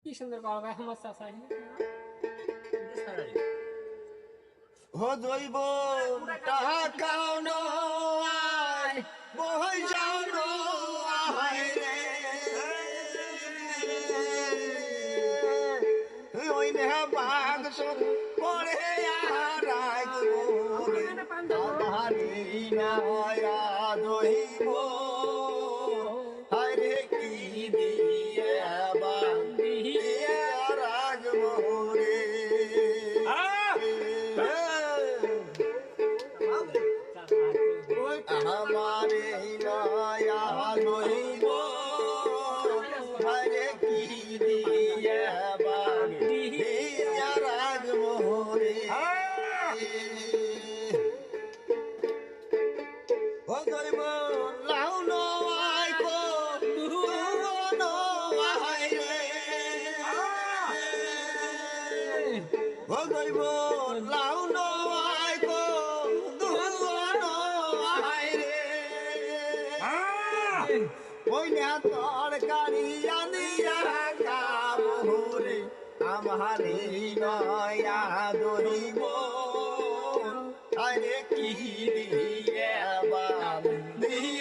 কি সুন্দর গলা গায়ে আমার চাচা ও দইব টাকাও নয় বই যাও নয় রে ওই নেহা বাঘ পরে আর আমারি নয়া দইব হরে কি দিয়ে বান্ধিয়ে রাখবো রে আমারে নয়া লইব হরে কি দিয়ে বান্ধিয়া রাখবো রে ও গরিব লাউ নয় কো নয় রে ও গরিব লাউ নয় কো ওই না তরকারি আনিয়া খাবো রে আমারে নয়া দরিব আরে কি দিয়ে বান্ধিয়া